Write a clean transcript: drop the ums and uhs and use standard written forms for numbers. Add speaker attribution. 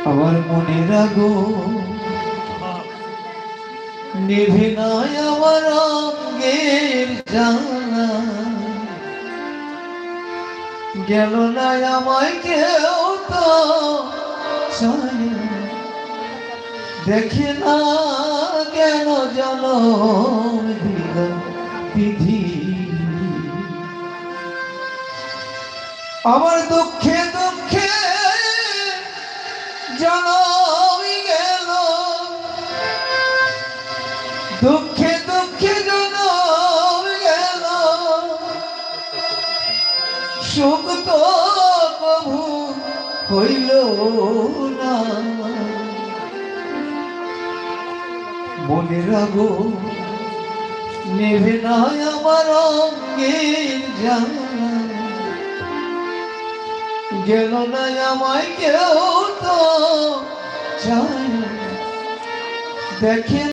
Speaker 1: আমার মনের আগুন নিভে নাই আমার অঙ্গের জ্বালা, গেল না আমায় কেউ তো দেখে না কেন জনম দিল বিধি। আমার দুঃখে দুঃখে জনম গেল, দুঃখে দুঃখে জনম গেল, সুখ তো প্রভু হইল না। মনের আগুন নেভে নাই আমার অঙ্গের জ্বালা, গেল না আমায় কেউ তো চায় দেখে